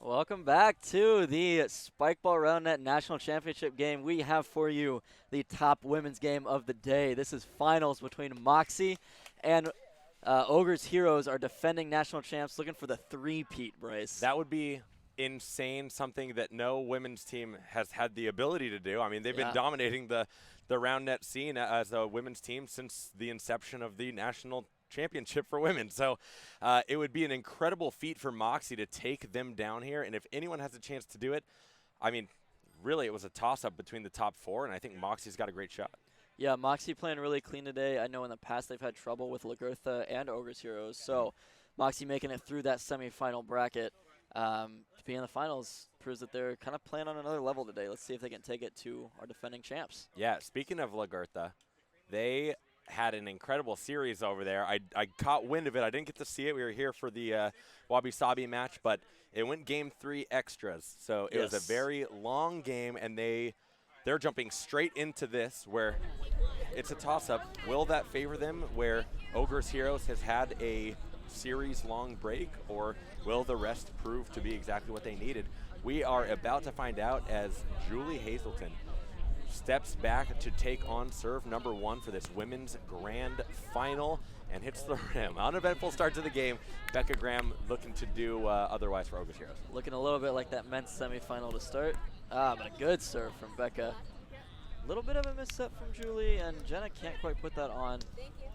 Welcome back to the Spikeball Roundnet National Championship game. We have for you the top women's game of the day. This is finals between MOXIE and Ogres Heroes, are defending national champs, looking for the three-peat, Bryce. That would be insane, something that no women's team has had the ability to do. I mean, they've been dominating the Roundnet scene as a women's team since the inception of the national championship for women. So it would be an incredible feat for MOXIE to take them down here. And if anyone has a chance to do it, I mean, really, it was a toss-up between the top four, and I think MOXIE's got a great shot. Yeah, MOXIE playing really clean today. I know in the past they've had trouble with Lagertha and Ogres Heroes. So MOXIE making it through that semifinal bracket to be in the finals proves that they're kind of playing on another level today. Let's see if they can take it to our defending champs. Yeah, speaking of Lagertha, they had an incredible series over there. I caught wind of it. I didn't get to see it. We were here for the Wabi Sabi match, but it went game 3 extras. So it was a very long game, and they're jumping straight into this where it's a toss-up. Will that favor them where Ogres Heroes has had a series-long break, or will the rest prove to be exactly what they needed? We are about to find out as Julie Hazelton steps back to take on serve number 1 for this women's grand final and hits the rim. Uneventful start to the game. Becca Graham looking to do otherwise for Ogres Heroes. Looking a little bit like that men's semifinal to start. But a good serve from Becca. A little bit of a misstep from Julie, and Jenna can't quite put that on.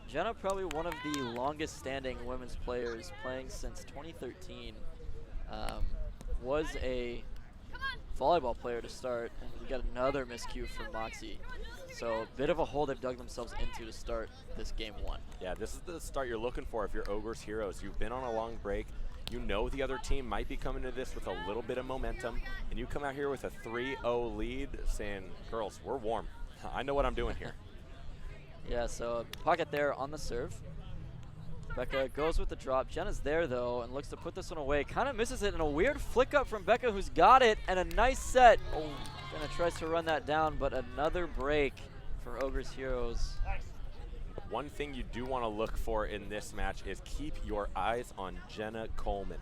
Jenna, probably one of the longest standing women's players, playing since 2013. Was a volleyball player to start, and we got another miscue from MOXIE. So a bit of a hole they've dug themselves into to start this game 1. Yeah, this is the start you're looking for if you're Ogres Heroes. You've been on a long break. You know the other team might be coming to this with a little bit of momentum, and you come out here with a 3-0 lead saying, girls, we're warm. I know what I'm doing here. Yeah, so pocket there on the serve. Becca goes with the drop. Jenna's there, though, and looks to put this one away. Kind of misses it, and a weird flick up from Becca, who's got it, and a nice set. Oh, Jenna tries to run that down, but another break for Ogres Heroes. One thing you do want to look for in this match is keep your eyes on Jenna Coleman.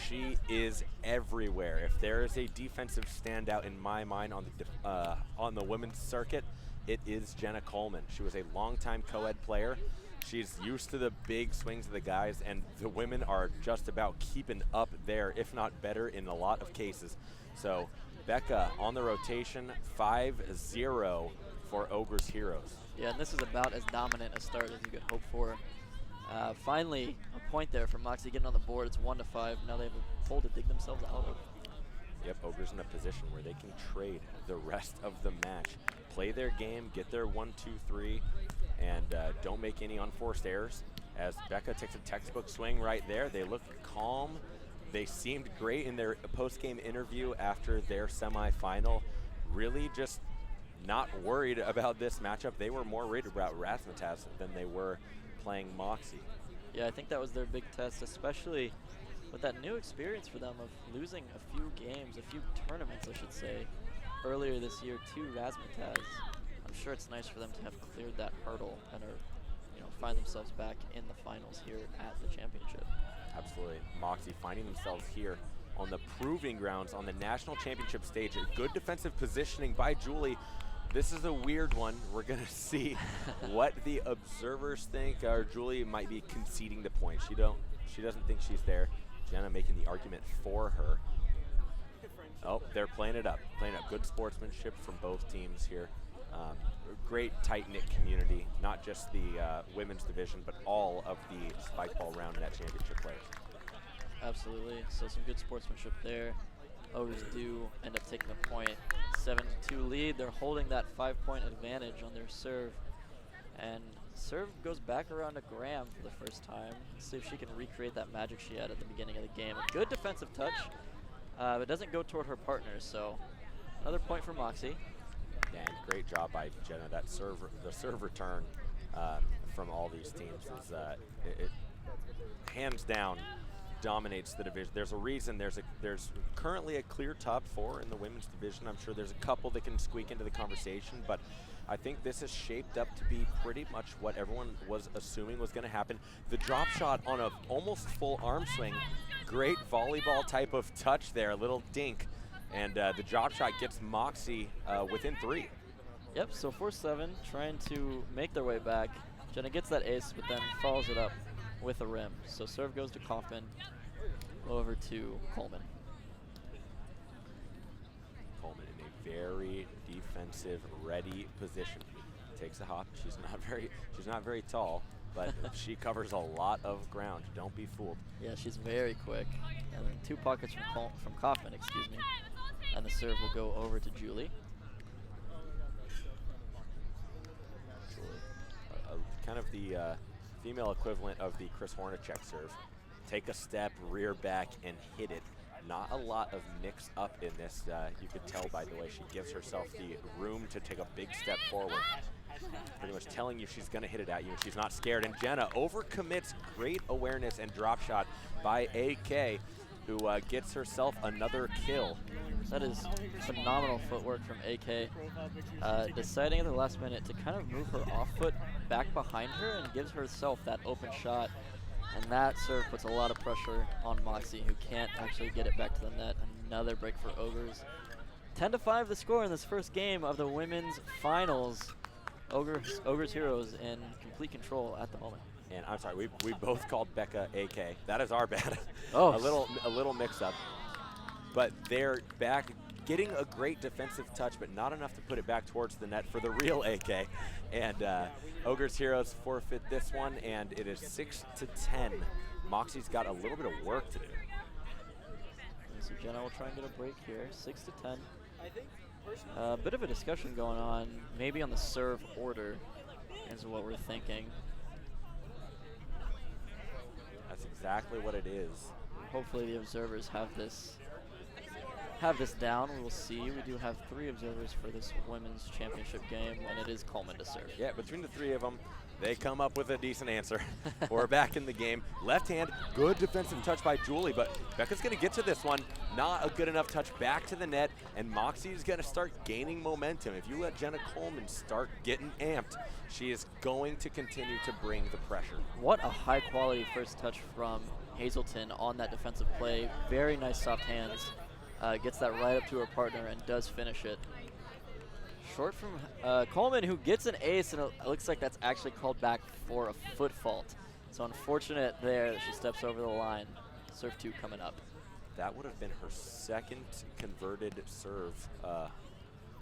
She is everywhere. If there is a defensive standout in my mind on the women's circuit, it is Jenna Coleman. She was a longtime co-ed player. She's used to the big swings of the guys, and the women are just about keeping up there, if not better, in a lot of cases. So Becca on the rotation, 5-0 for Ogres Heroes. Yeah, and this is about as dominant a start as you could hope for. Finally, a point there for MOXIE getting on the board. It's 1-5. Now they have a hole to dig themselves out of. Yep, Ogres in a position where they can trade the rest of the match. Play their game, get their 1, 2, 3, and don't make any unforced errors. As Becca takes a textbook swing right there, they look calm. They seemed great in their post-game interview after their semifinal. Really just not worried about this matchup. They were more worried about Razzmatazz than they were playing MOXIE. Yeah, I think that was their big test, especially with that new experience for them of losing a few games, a few tournaments, I should say, earlier this year to Razzmatazz. I'm sure it's nice for them to have cleared that hurdle and find themselves back in the finals here at the championship. Absolutely. MOXIE finding themselves here on the proving grounds on the national championship stage. A good defensive positioning by Julie. This is a weird one. We're going to see what the observers think. Julie might be conceding the point. She doesn't think she's there. Jenna making the argument for her. Oh, they're playing it up. Good sportsmanship from both teams here. Great tight-knit community, not just the women's division, but all of the Spikeball Roundnet championship players. Absolutely. So some good sportsmanship there. Ogres do end up taking a point. 7-2 lead. They're holding that 5-point advantage on their serve. And serve goes back around to Graham for the first time. Let's see if she can recreate that magic she had at the beginning of the game. A good defensive touch, but doesn't go toward her partners. So another point for MOXIE. Yeah, and great job by Jenna. That the serve return from all these teams is it hands down dominates the division. There's a reason there's currently a clear top 4 in the women's division. I'm sure there's a couple that can squeak into the conversation, but I think this is shaped up to be pretty much what everyone was assuming was going to happen. The drop shot on a almost full arm swing great volleyball type of touch there, a little dink. And the drop shot gets MOXIE within 3. Yep, so 4-7, trying to make their way back. Jenna gets that ace, but then follows it up with a rim. So serve goes to Kaufman, over to Coleman. Coleman in a very defensive, ready position. Takes a hop. She's not very tall, but she covers a lot of ground. Don't be fooled. Yeah, she's very quick. And then 2 pockets from Kaufman, excuse me. And the serve will go over to Julie. Kind of the female equivalent of the Chris Hornacek serve. Take a step, rear back, and hit it. Not a lot of mix up in this. You could tell by the way she gives herself the room to take a big step forward. Pretty much telling you she's going to hit it at you. She's not scared. And Jenna overcommits. Great awareness and drop shot by AK, who gets herself another kill. That is phenomenal footwork from AK. Deciding at the last minute to kind of move her off foot back behind her and gives herself that open shot. And that serve puts a lot of pressure on MOXIE, who can't actually get it back to the net. Another break for Ogres. 10-5 the score in this first game of the women's finals. Ogres Heroes in complete control at the moment. And I'm sorry, we both called Becca AK. That is our bad. Oh, a little mix up. But they're back, getting a great defensive touch, but not enough to put it back towards the net for the real AK. And Ogres Heroes forfeit this one, and it is 6-10. MOXIE's got a little bit of work to do. So Jenna will try and get a break here, 6-10. A bit of a discussion going on, maybe on the serve order, is what we're thinking. That's exactly what it is. Hopefully the observers have this down. We will see. We do have 3 observers for this women's championship game, and it is Coleman to serve. Yeah, between the 3 of them, they come up with a decent answer. We're back in the game. Left hand, good defensive touch by Julie, but Becca's going to get to this one. Not a good enough touch back to the net, and MOXIE's going to start gaining momentum. If you let Jenna Coleman start getting amped, she is going to continue to bring the pressure. What a high-quality first touch from Hazelton on that defensive play. Very nice soft hands. Gets that right up to her partner and does finish it. Short from Coleman, who gets an ace, and it looks like that's actually called back for a foot fault. So unfortunate there that she steps over the line. Serve 2 coming up. That would have been her second converted serve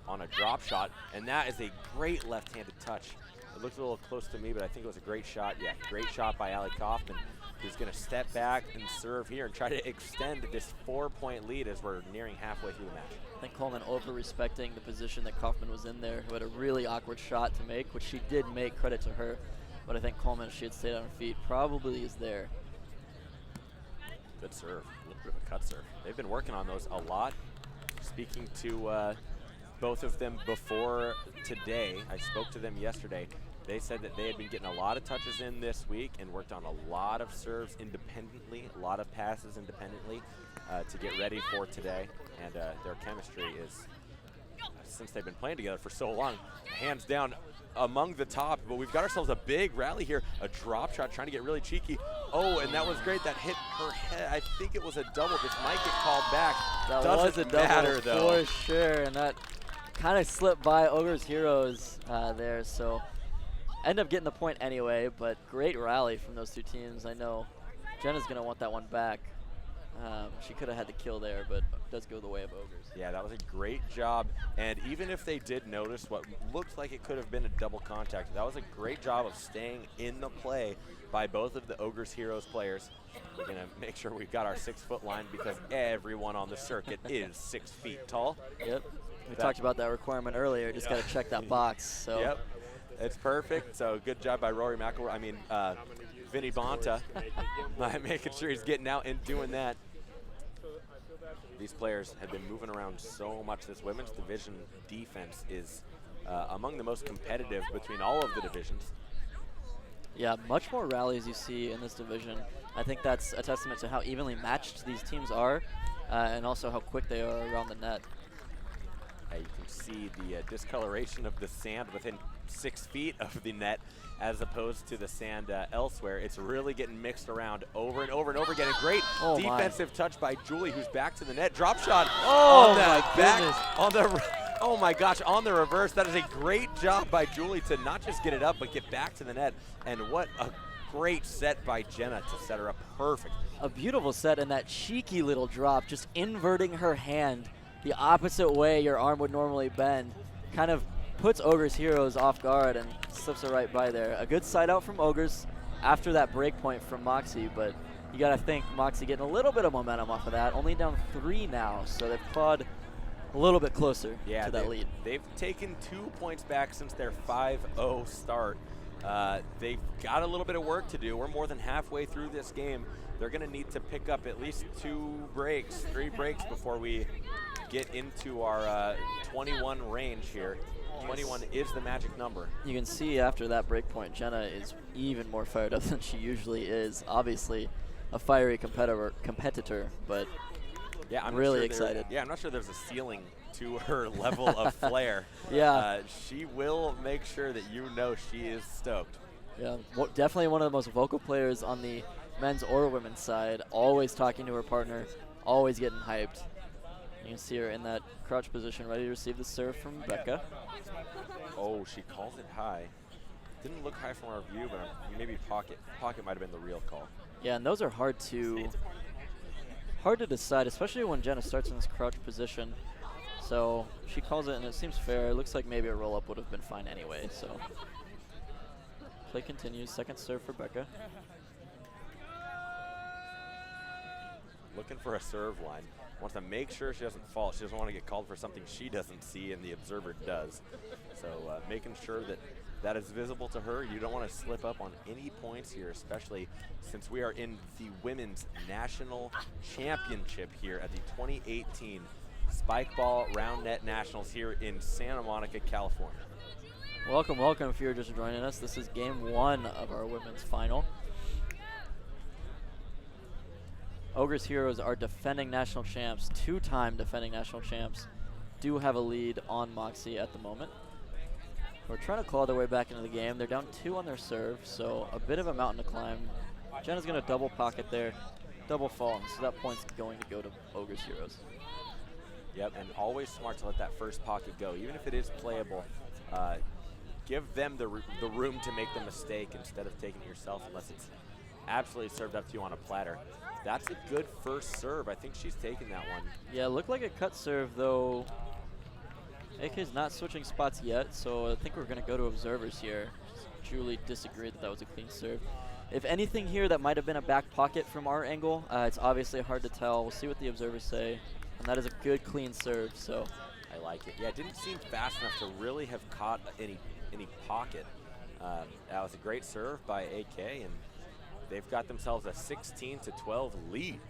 on a drop shot, and that is a great left-handed touch. It looked a little close to me, but I think it was a great shot. Yeah, great shot by Allie Kaufman, who's going to step back and serve here and try to extend this 4-point lead as we're nearing halfway through the match. I think Coleman over-respecting the position that Kaufman was in there, who had a really awkward shot to make, which she did make, credit to her. But I think Coleman, if she had stayed on her feet, probably is there. Good serve, a little bit of a cut serve. They've been working on those a lot. Speaking to both of them before today, I spoke to them yesterday. They said that they had been getting a lot of touches in this week and worked on a lot of serves independently, a lot of passes independently to get ready for today. And their chemistry is, since they've been playing together for so long, hands down among the top. But we've got ourselves a big rally here, a drop shot trying to get really cheeky. Oh, and that was great. That hit her head. I think it was a double. This might get called back. That Doesn't was a double matter, though. for sure, and that kind of slipped by Ogres Heroes there. So end up getting the point anyway, but great rally from those 2 teams. I know Jenna's going to want that one back. She could have had the kill there, but does go the way of Ogres. Yeah, that was a great job. And even if they did notice what looked like it could have been a double contact, that was a great job of staying in the play by both of the Ogres Heroes players. We're going to make sure we've got our 6-foot line because everyone on the circuit is 6 feet tall. Yep. We talked about that requirement earlier. Just got to check that box. So. Yep. It's perfect. So good job by Rory McElroy. I mean, Vinny Bonta, making sure he's getting out and doing that. These players have been moving around so much. This women's division defense is among the most competitive between all of the divisions. Yeah, much more rallies you see in this division. I think that's a testament to how evenly matched these teams are and also how quick they are around the net. You can see the discoloration of the sand within 6 feet of the net as opposed to the sand elsewhere. It's really getting mixed around over and over and over again. A great defensive touch by Julie, who's back to the net. Drop shot on the back, on the, oh my gosh, on the reverse. That is a great job by Julie to not just get it up, but get back to the net. And what a great set by Jenna to set her up perfect. A beautiful set, and that cheeky little drop, just inverting her hand the opposite way your arm would normally bend, kind of puts Ogres Heroes off guard and slips it right by there. A good side out from Ogres after that break point from MOXIE, but you got to think MOXIE getting a little bit of momentum off of that. Only down 3 now, so they've clawed a little bit closer to that lead. They've taken 2 points back since their 5-0 start. They've got a little bit of work to do. We're more than halfway through this game. They're going to need to pick up at least 3 breaks before we get into our 21 range here. 21 is the magic number. You can see after that break point, Jenna is even more fired up than she usually is. Obviously, a fiery competitor, but yeah, I'm really excited. Yeah, I'm not sure there's a ceiling to her level of flair. Yeah. She will make sure that you know she is stoked. Yeah, definitely one of the most vocal players on the men's or women's side, always talking to her partner, always getting hyped. You can see her in that crouch position, ready to receive the serve from Becca. Oh, she calls it high. Didn't look high from our view, but maybe pocket might have been the real call. Yeah, and those are hard to decide, especially when Jenna starts in this crouch position. So she calls it, and it seems fair. It looks like maybe a roll-up would have been fine anyway. So play continues. Second serve for Becca. Looking for a serve line. Wants to make sure she doesn't fall. She doesn't want to get called for something she doesn't see and the observer does. So making sure that that is visible to her. You don't want to slip up on any points here, especially since we are in the Women's National Championship here at the 2018 Spikeball Roundnet Nationals here in Santa Monica, California. Welcome, welcome if you're just joining us. This is game 1 of our women's final. Ogres Heroes are defending national champs, 2-time defending national champs, do have a lead on MOXIE at the moment. We're trying to claw their way back into the game. They're down 2 on their serve, so a bit of a mountain to climb. Jenna's going to double pocket there, double fall, and so that point's going to go to Ogres Heroes. Yep, and always smart to let that first pocket go. Even if it is playable, give them the room to make the mistake instead of taking it yourself unless it's absolutely served up to you on a platter. That's a good first serve. I think she's taken that one. Yeah, looked like a cut serve, though. AK's not switching spots yet, so I think we're going to go to observers here. Julie disagreed that was a clean serve. If anything here, that might have been a back pocket from our angle. It's obviously hard to tell. We'll see what the observers say. And that is a good, clean serve, so. I like it. Yeah, it didn't seem fast enough to really have caught any pocket. That was a great serve by AK, and they've got themselves a 16-12 lead.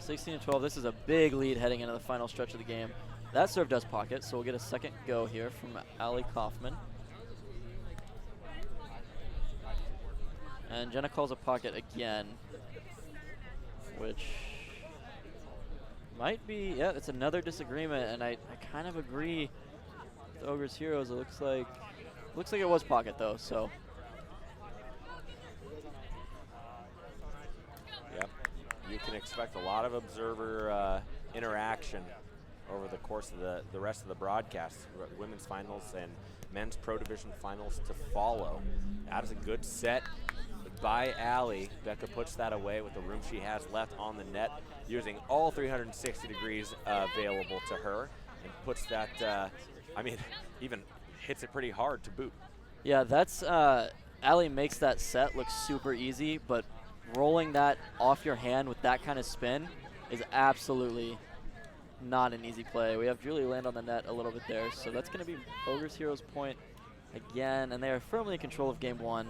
16-12, this is a big lead heading into the final stretch of the game. That serve does pocket, so we'll get a second go here from Ali Kaufman. And Jenna calls a pocket again, which might be, yeah, it's another disagreement, and I kind of agree with Ogres Heroes. It looks like it was pocket though, so. Yep, you can expect a lot of observer interaction over the course of the rest of the broadcast. Women's finals and men's Pro Division finals to follow. That is a good set by Ali. Becca puts that away with the room she has left on the net, using all 360 degrees available to her, and puts that, I mean, even hits it pretty hard to boot. Yeah, that's, Ali makes that set look super easy, but rolling that off your hand with that kind of spin is absolutely not an easy play. We have Julie land on the net a little bit there, so that's going to be Ogres Heroes point again, and they are firmly in control of game 1.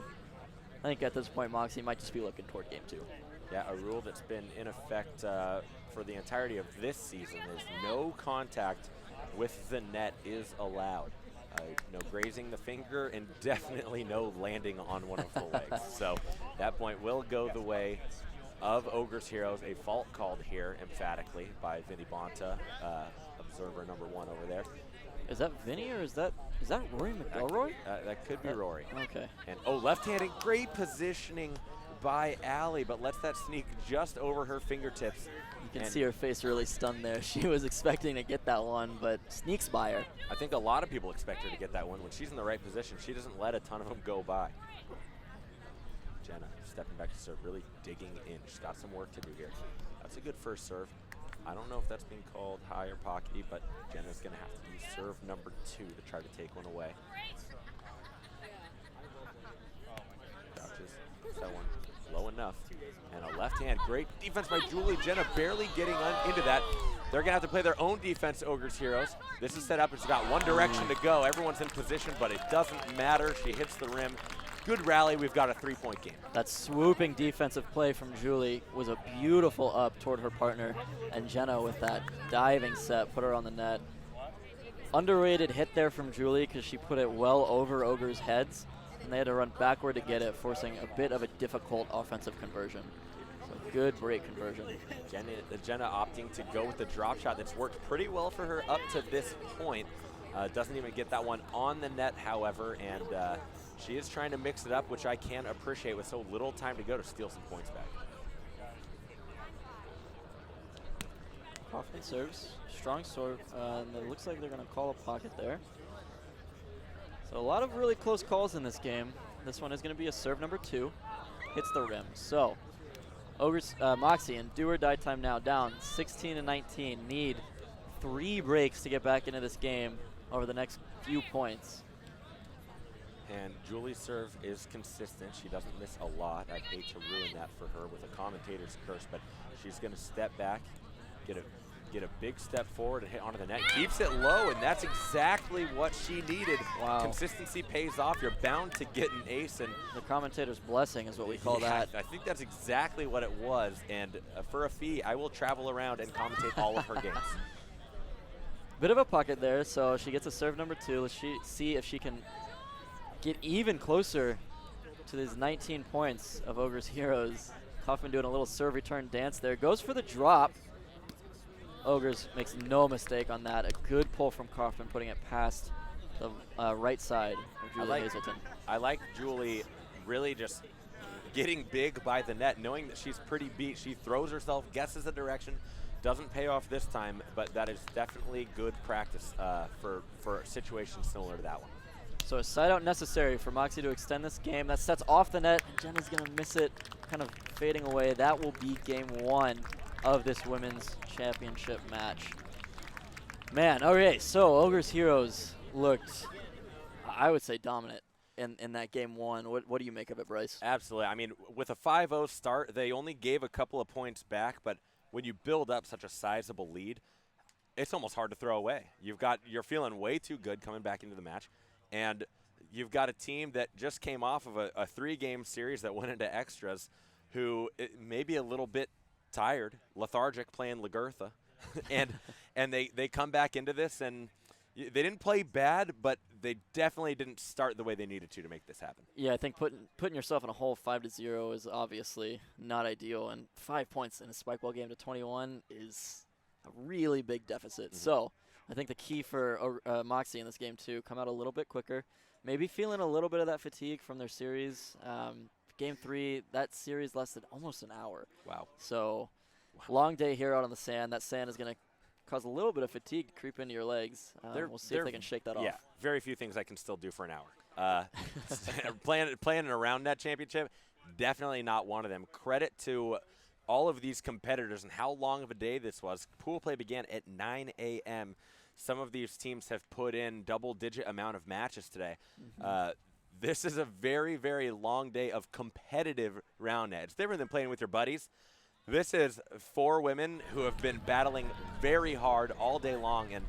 I think at this point, MOXIE might just be looking toward game 2. Yeah, a rule that's been in effect for the entirety of this season is no contact with the net is allowed. No grazing the finger, and definitely no landing on one of the legs. So that point will go the way of Ogres Heroes. A fault called here emphatically by Vinny Bonta, observer number 1 over there. Is that Vinny or is that Rory McElroy? That could be Rory. Okay. And left-handed, great positioning by Allie, but lets that sneak just over her fingertips. You can see her face really stunned there. She was expecting to get that one, but sneaks by her. I think a lot of people expect her to get that one. When she's in the right position, she doesn't let a ton of them go by. Jenna stepping back to serve, really digging in. She's got some work to do here. That's a good first serve. I don't know if that's being called high or pockety, but Jenna's going to have to use serve number 2 to try to take one away. Crouches, that one low enough. And a left hand, great defense by Julie. Jenna barely getting into that. They're going to have to play their own defense, Ogres Heroes. This is set up. It's got one direction to go. Everyone's in position, but it doesn't matter. She hits the rim. Good rally. We've got a 3-point game. That swooping defensive play from Julie was a beautiful up toward her partner. And Jenna with that diving set put her on the net. Underrated hit there from Julie because she put it well over Ogres' heads. And they had to run backward to get it, forcing a bit of a difficult offensive conversion. So good break conversion. Jenna opting to go with the drop shot that's worked pretty well for her up to this point. Doesn't even get that one on the net, however, and she is trying to mix it up, which I can appreciate with so little time to go to steal some points back. Kaufman serves, strong serve, and it looks like they're going to call a pocket there. So a lot of really close calls in this game. This one is going to be a serve number 2. Hits the rim. So Ogres, MOXIE in do or die time now, down 16-19. Need 3 breaks to get back into this game over the next few points. And Julie's serve is consistent. She doesn't miss a lot. I'd hate to ruin that for her with a commentator's curse, but she's going to step back, get a big step forward and hit onto the net. Keeps it low, and that's exactly what she needed. Wow. Consistency pays off. You're bound to get an ace. And the commentator's blessing is what we call that. I think that's exactly what it was. And for a fee, I will travel around and commentate all of her games. Bit of a pocket there, so she gets a serve number 2. Let's see if she can get even closer to these 19 points of Ogres Heroes. Kaufman doing a little serve return dance there. Goes for the drop. Ogres makes no mistake on that. A good pull from Kaufman, putting it past the right side of Julie Hazelton. I like Julie really just getting big by the net, knowing that she's pretty beat. She throws herself, guesses the direction, doesn't pay off this time, but that is definitely good practice for situations similar to that one. So a side out necessary for MOXIE to extend this game. That sets off the net, and Jenna's going to miss it, kind of fading away. That will be game 1 of this women's championship match. Man, okay, so Ogres Heroes looked, I would say, dominant in that game 1. What do you make of it, Bryce? Absolutely. I mean, with a 5-0 start, they only gave a couple of points back, but when you build up such a sizable lead, it's almost hard to throw away. You're feeling way too good coming back into the match, and you've got a team that just came off of a 3-game series that went into extras, who may be a little bit tired, lethargic, playing Lagertha, and they come back into this, and they didn't play bad, but they definitely didn't start the way they needed to make this happen. Yeah, I think putting yourself in a hole 5-0 is obviously not ideal, and 5 points in a Spikeball game to 21 is a really big deficit. Mm-hmm. So I think the key for MOXIE in this game too, come out a little bit quicker, maybe feeling a little bit of that fatigue from their series. Game 3, that series lasted almost an hour. Wow. So long day here out on the sand. That sand is going to cause a little bit of fatigue to creep into your legs. We'll see if they can shake that off. Yeah, very few things I can still do for an hour. Playing in a Roundnet championship, definitely not one of them. Credit to all of these competitors and how long of a day this was. Pool play began at 9 a.m. Some of these teams have put in double-digit amount of matches today. Mm-hmm. This is a very, very long day of competitive Roundnet. It's different than playing with your buddies. This is 4 women who have been battling very hard all day long, and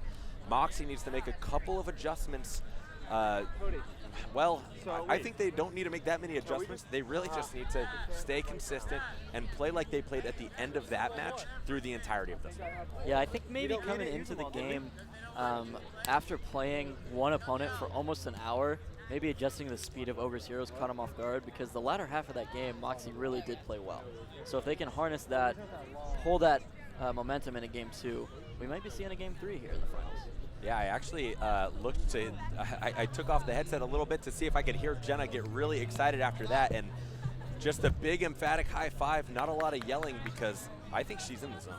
MOXIE needs to make a couple of adjustments. I think they don't need to make that many adjustments. They really just need to stay consistent and play like they played at the end of that match through the entirety of this. Yeah, I think maybe coming into the game after playing one opponent for almost an hour, maybe adjusting the speed of Ogres Heroes caught them off guard, because the latter half of that game, MOXIE really did play well. So if they can harness that, pull that momentum into game 2, we might be seeing a game 3 here in the finals. Yeah, I actually looked to, I took off the headset a little bit to see if I could hear Jenna get really excited after that, and just a big emphatic high five, not a lot of yelling, because I think she's in the zone.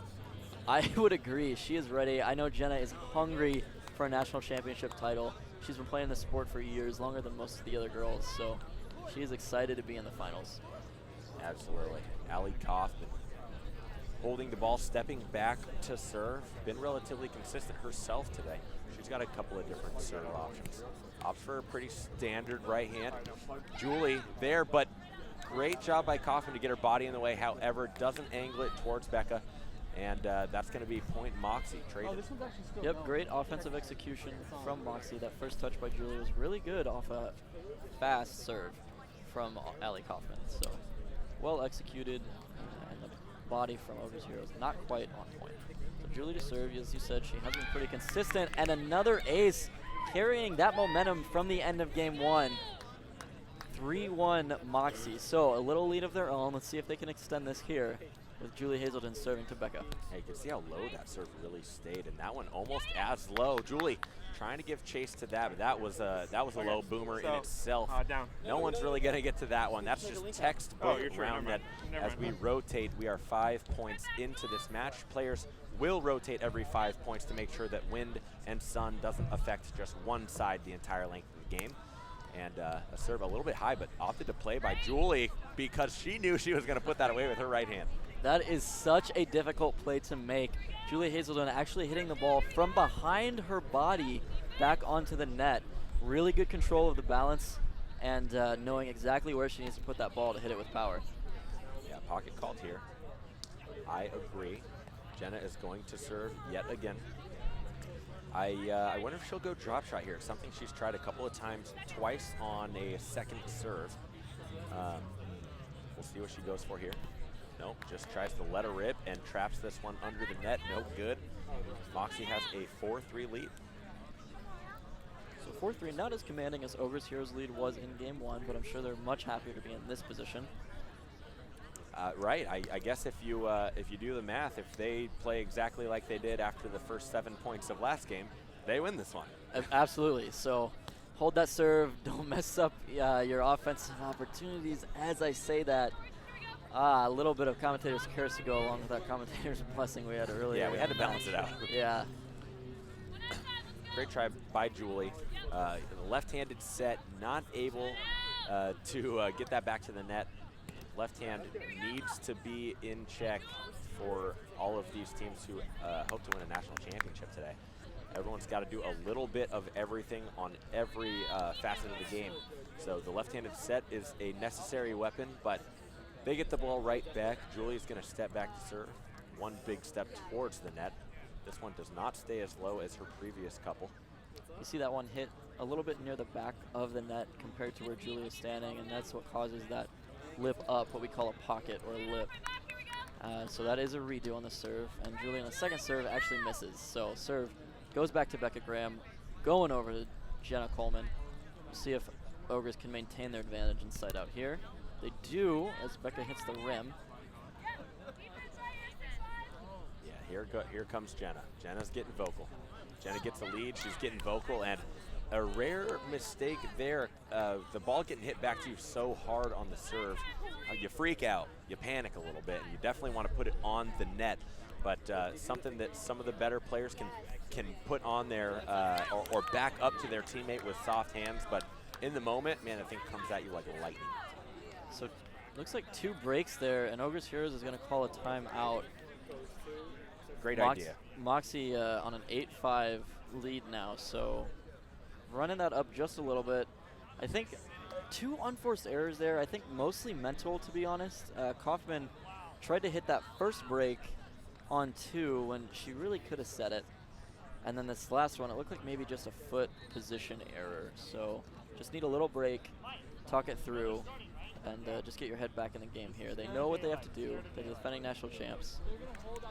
I would agree. She is ready. I know Jenna is hungry for a national championship title. She's been playing the sport for years, longer than most of the other girls, so she is excited to be in the finals. Absolutely. Allie Kaufman holding the ball, stepping back to serve. Been relatively consistent herself today. She's got a couple of different serve options. Opts for a pretty standard right hand. Julie there, but great job by Kaufman to get her body in the way. However, doesn't angle it towards Becca. And that's going to be point MOXIE traded. Yep, great offensive execution from MOXIE. That first touch by Julie was really good off a fast serve from Allie Kaufman. So well executed, and the body from Ogres Heroes not quite on point. So Julie to serve, as you said, she has been pretty consistent, and another ace carrying that momentum from the end of game one. 3-1 MOXIE. So a little lead of their own. Let's see if they can extend this here with Julie Hazelton serving to Becca. Hey, you can see how low that serve really stayed, and that one almost as low. Julie trying to give chase to that, but that was a low boomer in itself. Down. No one's really going to get to that one. That's just textbook Roundnet. As we rotate, we are 5 points into this match. Players will rotate every 5 points to make sure that wind and sun doesn't affect just one side the entire length of the game. And a serve a little bit high, but opted to play by Julie because she knew she was going to put that away with her right hand. That is such a difficult play to make. Julie Hazelton actually hitting the ball from behind her body back onto the net. Really good control of the balance and knowing exactly where she needs to put that ball to hit it with power. Yeah, pocket called here. I agree. Jenna is going to serve yet again. I wonder if she'll go drop shot here. Something she's tried a couple of times, twice on a second serve. We'll see what she goes for here. Nope, just tries to let her rip and traps this one under the net. No good. MOXIE has a 4-3 lead. So 4-3, not as commanding as Ogres Heroes lead was in game one, but I'm sure they're much happier to be in this position. Right. I guess if you do the math, if they play exactly like they did after the first 7 points of last game, they win this one. Absolutely. So hold that serve. Don't mess up your offensive opportunities. As I say that, a little bit of commentator's curse to go along with that commentator's blessing we had earlier. Yeah, we had to balance it out. Yeah. Great try by Julie. Left-handed set, not able to get that back to the net. Left hand needs to be in check for all of these teams who hope to win a national championship today. Everyone's got to do a little bit of everything on every facet of the game. So the left-handed set is a necessary weapon, but they get the ball right back. Julie's going to step back to serve. One big step towards the net. This one does not stay as low as her previous couple. You see that one hit a little bit near the back of the net compared to where Julie is standing, and that's what causes that lip up, what we call a pocket or a lip. So that is a redo on the serve, and Julie on the second serve actually misses. So serve goes back to Becca Graham, going over to Jenna Coleman. See if Ogres can maintain their advantage inside out here. They do, as Becca hits the rim. Yeah, here comes Jenna. Jenna's getting vocal. Jenna gets the lead, she's getting vocal, and a rare mistake there. The ball getting hit back to you so hard on the serve, you freak out, you panic a little bit, and you definitely want to put it on the net. But something that some of the better players can put on there or back up to their teammate with soft hands. But in the moment, man, the thing comes at you like lightning. So looks like 2 breaks there, and Ogres Heroes is going to call a timeout. Great idea. MOXIE on an 8-5 lead now, so running that up just a little bit. I think 2 unforced errors there. I think mostly mental, to be honest. Kaufman tried to hit that first break on 2 when she really could have set it. And then this last one, it looked like maybe just a foot position error. So just need a little break, talk it through, and just get your head back in the game here. They know what they have to do. They're the defending national champs.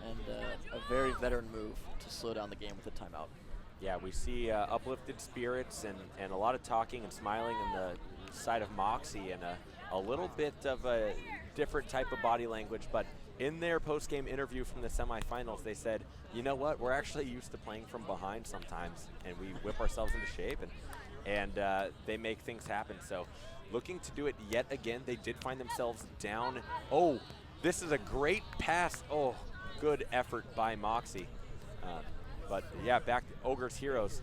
And a very veteran move to slow down the game with a timeout. Yeah, we see uplifted spirits and a lot of talking and smiling on the side of MOXIE, and a little bit of a different type of body language, but in their post-game interview from the semifinals, they said, you know what, we're actually used to playing from behind sometimes, and we whip ourselves into shape, and they make things happen. So looking to do it yet again. They did find themselves down. Oh, this is a great pass. Oh, good effort by MOXIE. But yeah, back to Ogres Heroes.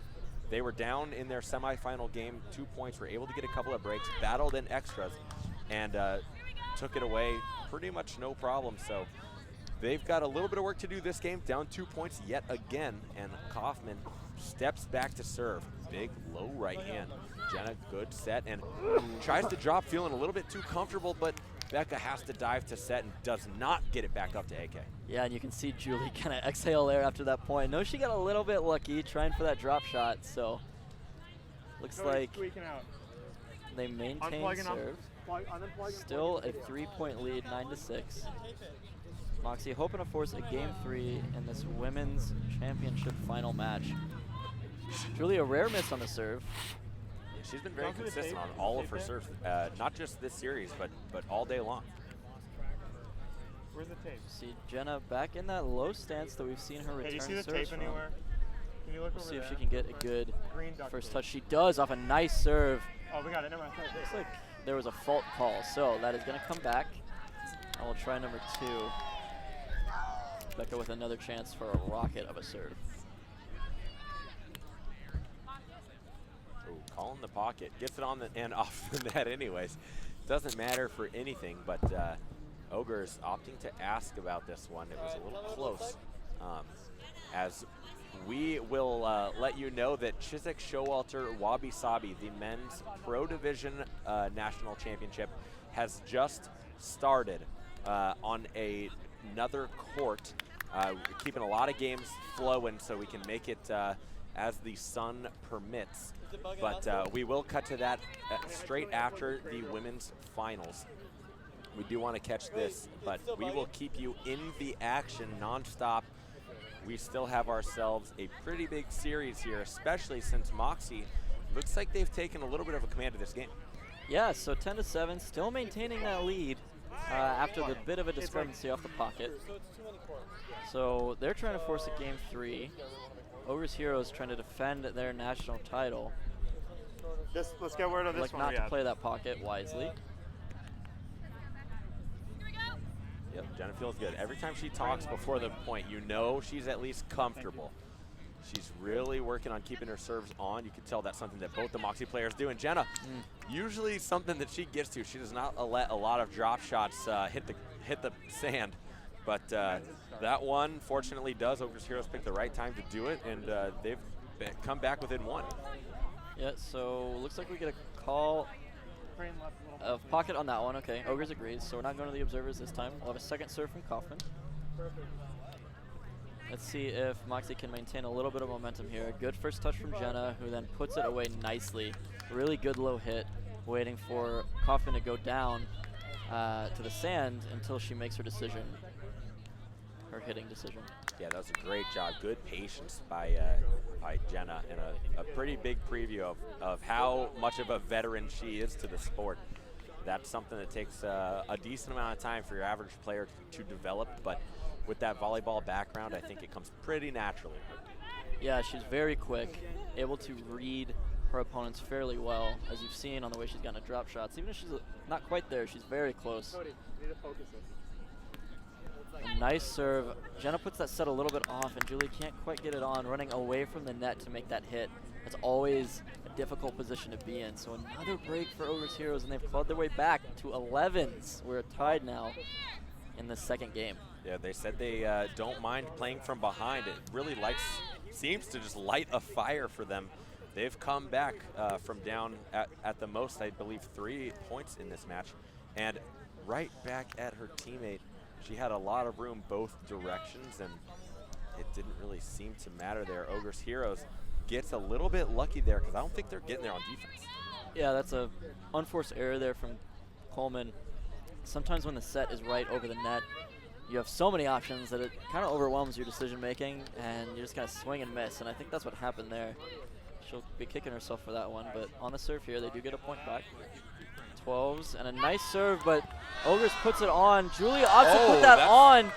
They were down in their semifinal game, 2 points, were able to get a couple of breaks, battled in extras, and took it away pretty much no problem. So they've got a little bit of work to do this game, down 2 points yet again, and Kaufman steps back to serve. Big low right hand. Jenna, good set, and tries to drop, feeling a little bit too comfortable, but Becca has to dive to set and does not get it back up to AK. Yeah, and you can see Julie kind of exhale there after that point. No, she got a little bit lucky trying for that drop shot, so looks like they maintain serve. Still a 3-point lead, 9-6. MOXIE hoping to force a game 3 in this women's championship final match. Julie, a rare miss on the serve. She's been very consistent on all of her serves, not just this series, but all day long. Where's the tape? See Jenna back in that low stance that we've seen her return Hey, do you see the serves tape from. anywhere? Can you look We'll over see there? if she can get a good Green duct first tape. touch. She does off a nice serve. Oh, we got it. Never mind. Looks like there was a fault call, so that is going to come back. And we'll try number 2. Becca with another chance for a rocket of a serve. Ooh, calling the pocket, gets it on the and off the net anyways. Doesn't matter for anything, but Ogres opting to ask about this one. It was a little close. As we will let you know that Chiswick Showalter Wabi Sabi, the men's Pro Division National Championship, has just started on another court. We're keeping a lot of games flowing so we can make it as the sun permits. But we will cut to that straight after the women's finals. We do want to catch this, but we will keep you in the action nonstop. We still have ourselves a pretty big series here, especially since MOXIE looks like they've taken a little bit of a command of this game. Yeah, so 10-7, still maintaining that lead after the bit of a discrepancy off the pocket. So they're trying to force a game 3. Ogres Heroes trying to defend their national title. Let's get word of this Like one. not to play that pocket wisely. Yep, Jenna feels good. Every time she talks before the point, you know she's at least comfortable. She's really working on keeping her serves on. You can tell that's something that both the MOXIE players do. And Jenna, usually something that she gets to. She does not let a lot of drop shots hit the sand. But that one, fortunately, does. Ogres Heroes pick the right time to do it, and they've come back within 1. Yeah, so looks like we get a call of pocket on that one. Okay, Ogres agrees, so we're not going to the observers this time. We'll have a second serve from Kaufman. Let's see if MOXIE can maintain a little bit of momentum here. Good first touch from Jenna, who then puts it away nicely. Really good low hit, waiting for Kaufman to go down to the sand until she makes her decision, her hitting decision. Yeah, that was a great job. Good patience by Jenna, and a pretty big preview of how much of a veteran she is to the sport. That's something that takes a decent amount of time for your average player to develop, but with that volleyball background, I think it comes pretty naturally. Yeah, she's very quick, able to read her opponents fairly well, as you've seen on the way she's gotten to drop shots. Even if she's not quite there, she's very close. A nice serve. Jenna puts that set a little bit off, and Julie can't quite get it on, running away from the net to make that hit. That's always a difficult position to be in. So another break for Ogres Heroes, and they've clawed their way back to 11s. We're tied now in the second game. Yeah, they said they don't mind playing from behind. It really seems to just light a fire for them. They've come back from down at the most, I believe, 3 points in this match, and right back at her teammate. She had a lot of room both directions, and it didn't really seem to matter there. Ogres Heroes gets a little bit lucky there because I don't think they're getting there on defense. Yeah, that's a unforced error there from Coleman. Sometimes when the set is right over the net, you have so many options that it kind of overwhelms your decision making, and you just kind of swing and miss, and I think that's what happened there. She'll be kicking herself for that one, but on the serve here, they do get a point back. 12s, and a nice serve, but Ogres puts it on. Julie opts to Oh, put that on.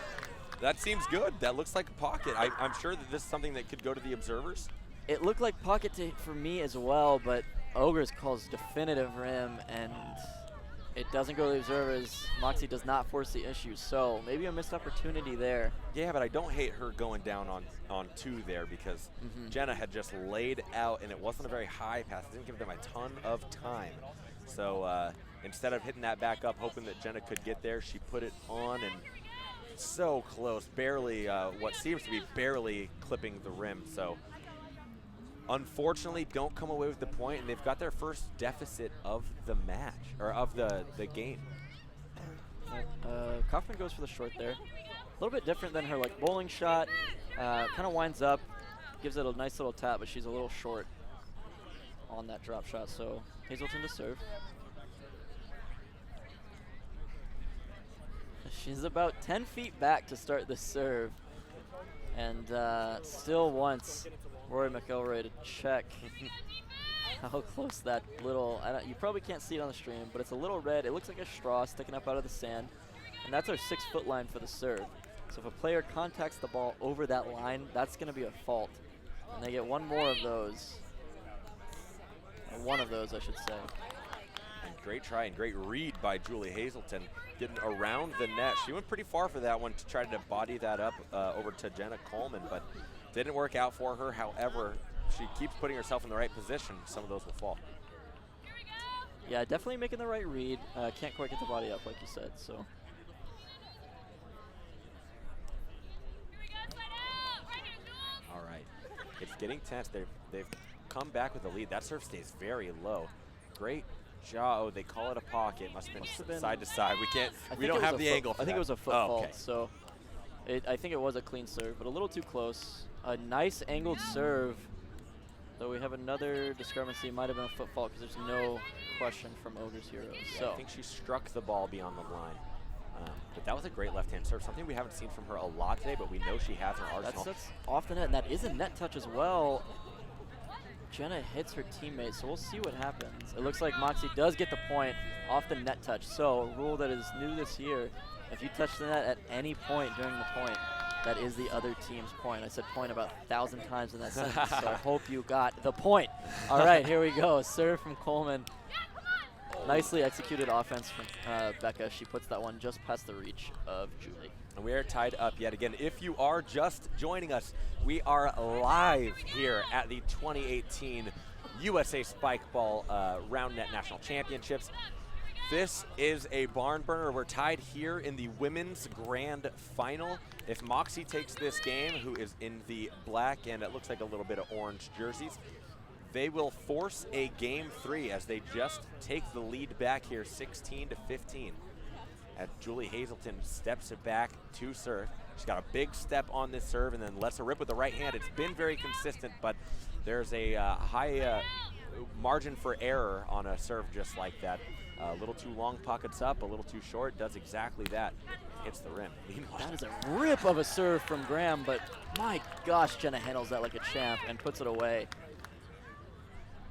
That seems good. That looks like a pocket. I'm sure that this is something that could go to the observers. It looked like pocket for me as well, but Ogres calls definitive rim, and it doesn't go to the observers. MOXIE does not force the issue, so maybe a missed opportunity there. Yeah, but I don't hate her going down on 2 there because Jenna had just laid out, and it wasn't a very high pass. It didn't give them a ton of time. So instead of hitting that back up, hoping that Jenna could get there, she put it on, and so close, barely, what seems to be barely clipping the rim. So unfortunately, don't come away with the point, and they've got their first deficit of the match, or of the game. Kaufman goes for the short there. A little bit different than her like bowling shot. Kind of winds up, gives it a nice little tap, but she's a little short on that drop shot. So Hazelton to serve. She's about 10 feet back to start the serve, and still wants Rory McElroy to check how close that little, you probably can't see it on the stream, but it's a little red. It looks like a straw sticking up out of the sand, and that's our 6-foot line for the serve. So if a player contacts the ball over that line, that's going to be a fault, and they get one more of those. Or one of those, I should say. And great try and great read by Julie Hazelton, getting around the net. She went pretty far for that one to try to body that up over to Jenna Coleman, but didn't work out for her. However, she keeps putting herself in the right position. Some of those will fall. Yeah, definitely making the right read. Can't quite get the body up, like you said. So. All right, it's getting tense. They've come back with the lead. That serve stays very low. Great job. Oh, they call it a pocket. Must have been side to side. We don't have the angle for I think that. it was a foot fault. So I think it was a clean serve, but a little too close. A nice angled serve. Though we have another discrepancy. Might have been a foot fault because there's no question from Ogres Heroes. Yeah, so I think she struck the ball beyond the line. But that was a great left-hand serve, something we haven't seen from her a lot today, but we know she has her arsenal. that's off the net, and that is a net touch as well. Jenna hits her teammate, so we'll see what happens. It looks like MOXIE does get the point off the net touch. So a rule that is new this year, if you touch the net at any point during the point, that is the other team's point. I said point about 1,000 times in that sentence, so I hope you got the point. All right, here we go. Serve from Coleman. Nicely executed offense from Becca. She puts that one just past the reach of Julie. And we are tied up yet again. If you are just joining us, we are live here at the 2018 USA Spikeball Roundnet National Championships. This is a barn burner. We're tied here in the women's grand final. If MOXIE takes this game, who is in the black and it looks like a little bit of orange jerseys, they will force a game 3 as they just take the lead back here 16-15. As Julie Hazelton steps it back to serve. She's got a big step on this serve and then lets her rip with the right hand. It's been very consistent, but there's a high margin for error on a serve just like that. A little too long, pockets up, a little too short, does exactly that. Hits the rim. That is a rip of a serve from Graham, but my gosh, Jenna handles that like a champ and puts it away.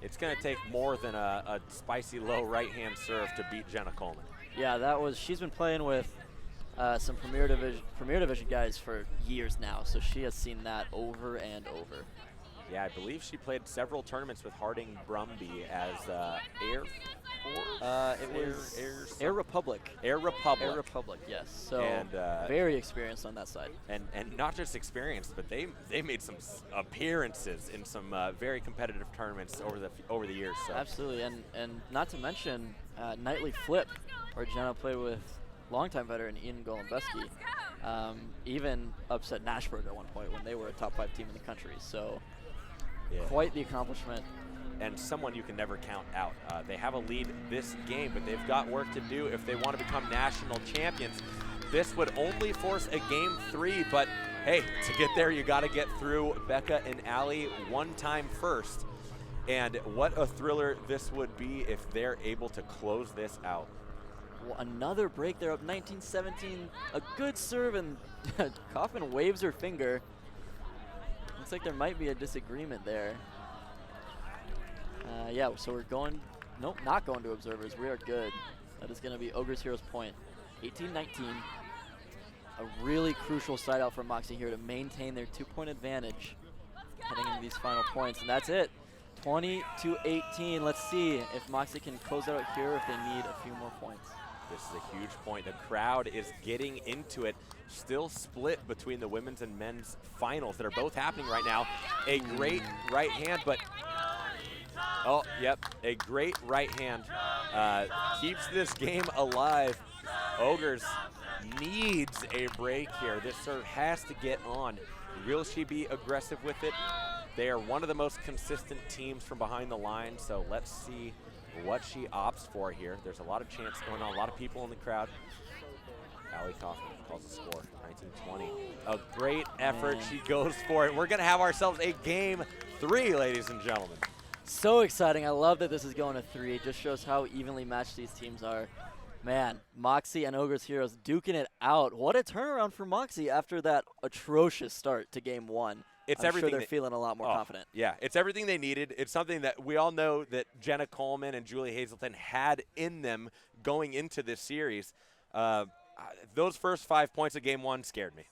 It's going to take more than a spicy low right-hand serve to beat Jenna Coleman. Yeah, she's been playing with some Premier Division guys for years now, so she has seen that over and over. Yeah, I believe she played several tournaments with Harding Brumby as Air Force? It was Air Republic. Air Republic. Air Republic, yes. So and, very experienced on that side. And not just experienced, but they made some appearances in some very competitive tournaments over the years. So. Absolutely, and not to mention Nightly Flip, where Jenna played with longtime veteran Ian Golombeski. Even upset Nashburg at one point when they were a top 5 team in the country. So yeah. Quite the accomplishment. And someone you can never count out. They have a lead this game, but they've got work to do if they want to become national champions. This would only force a game 3, but hey, to get there, you got to get through Becca and Allie one time first. And what a thriller this would be if they're able to close this out. Well, another break there up 19-17. A good serve, and Kaufman waves her finger. Looks like there might be a disagreement there. Yeah, so we're going Nope, not going to observers. We are good. That is going to be Ogres Heroes point. 18-19. A really crucial side out for MOXIE here to maintain their 2-point advantage heading into these final points. And that's it. 20-18. Let's see if MOXIE can close it out here or if they need a few more points. This is a huge point. The crowd is getting into it. Still split between the women's and men's finals that are both happening right now. A great right hand, but oh, yep, a great right hand keeps this game alive. Ogres needs a break here. This serve has to get on. Will she be aggressive with it? They are one of the most consistent teams from behind the line, so let's see what she opts for here. There's a lot of chants going on, a lot of people in the crowd. Allie Kaufman calls the score, 19-20. A great effort, she goes for it. We're gonna have ourselves a game 3, ladies and gentlemen. So exciting. I love that this is going to 3. It just shows how evenly matched these teams are. Man, MOXIE and Ogres Heroes duking it out. What a turnaround for MOXIE after that atrocious start to game 1. It's I'm everything sure they're feeling a lot more confident. Yeah, it's everything they needed. It's something that we all know that Jenna Coleman and Julie Hazelton had in them going into this series. Those first 5 points of game 1 scared me.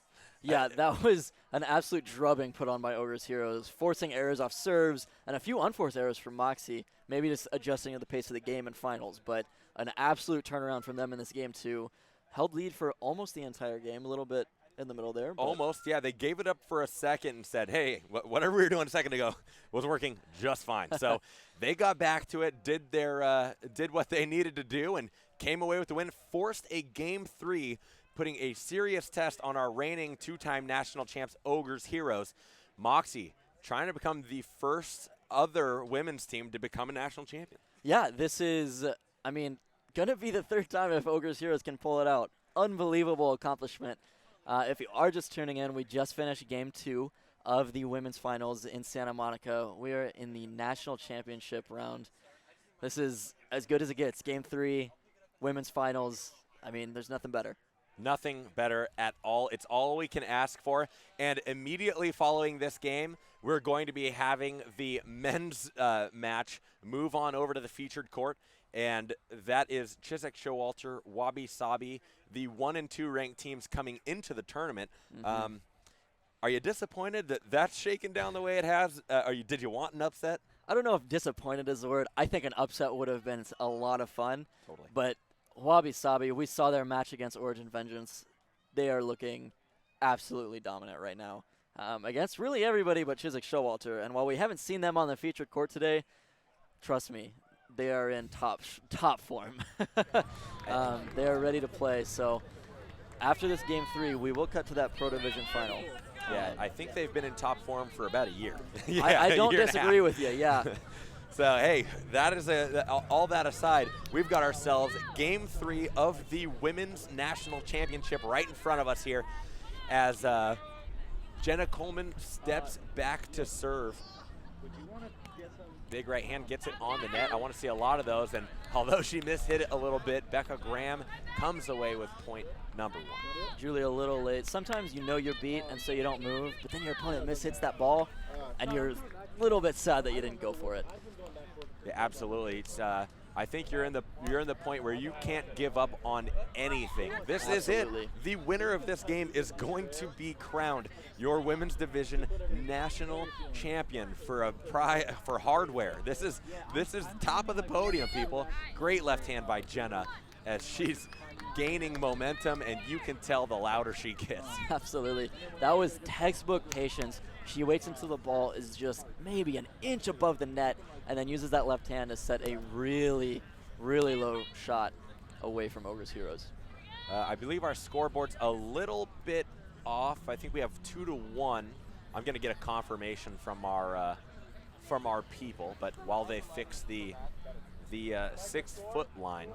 Yeah, that was an absolute drubbing put on by Ogres Heroes, forcing errors off serves and a few unforced errors from MOXIE, maybe just adjusting to the pace of the game and finals. But an absolute turnaround from them in this game, too. Held lead for almost the entire game, a little bit in the middle there. Almost, yeah. They gave it up for a second and said, hey, whatever we were doing a second ago was working just fine. So they got back to it, did what they needed to do, and came away with the win, forced a game 3, putting a serious test on our reigning 2-time national champs, Ogres Heroes. MOXIE trying to become the first other women's team to become a national champion. Yeah, this is, I mean, going to be the 3rd time if Ogres Heroes can pull it out. Unbelievable accomplishment. If you are just tuning in, we just finished game 2 of the women's finals in Santa Monica. We are in the national championship round. This is as good as it gets. Game 3, women's finals. I mean, there's nothing better. Nothing better at all. It's all we can ask for. And immediately following this game, we're going to be having the men's match move on over to the featured court. And that is Chiswick Showalter, Wabi Sabi, the 1 and 2 ranked teams coming into the tournament. Mm-hmm. Are you disappointed that that's shaken down the way it has? Did you want an upset? I don't know if disappointed is the word. I think an upset would have been a lot of fun. Totally. But Wabi Sabi, we saw their match against Origin Vengeance. They are looking absolutely dominant right now against really everybody but Chiswick Showalter. And while we haven't seen them on the featured court today, trust me, they are in top form. They are ready to play. So after this game 3, we will cut to that Pro Division final. Yeah, I think they've been in top form for about a year. I don't disagree with you, yeah. So, hey, that is all that aside, we've got ourselves game 3 of the Women's National Championship right in front of us here as Jenna Coleman steps back to serve. Big right hand gets it on the net. I want to see a lot of those, and although she mishit it a little bit, Becca Graham comes away with point number 1. Julie a little late. Sometimes you know you're beat, and so you don't move, but then your opponent mishits that ball, and you're a little bit sad that you didn't go for it. Yeah, absolutely. It's, I think you're in the point where you can't give up on anything. This is it. The winner of this game is going to be crowned your women's division national champion for hardware. This is top of the podium, people. Great left hand by Jenna as she's gaining momentum, and you can tell the louder she gets. Absolutely. That was textbook patience. She waits until the ball is just maybe an inch above the net and then uses that left hand to set a really, really low shot away from Ogres Heroes. I believe our scoreboard's a little bit off. I think we have 2-1. I'm going to get a confirmation from our people, but while they fix the 6-foot line.